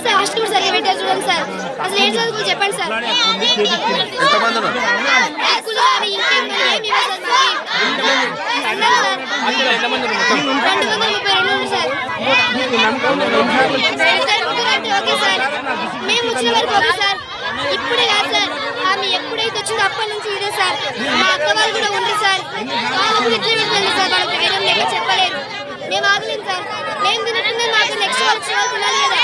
Sir hostel కూడా సరిగ్గా పెట్టారు చూడండి సార్. అసలు ఏం చదువుకో చెప్పండి సార్. ఓకే సార్, మేము వచ్చిన వరకు ఓకే సార్. ఇప్పుడే కాదు సార్, ఆమె ఎప్పుడైతే వచ్చిందో అప్పటి నుంచి ఇదే సార్. మా అక్క వాళ్ళు కూడా ఉంది సార్. వాళ్ళు ఇట్లా వెళ్ళిపోయింది సార్. వాళ్ళకి ధైర్యం లేక చెప్పలేదు. మేము ఆగలేదు సార్. మేము తినట్టుందే మాకు నెక్స్ట్ వాళ్ళు తినాలి కదా.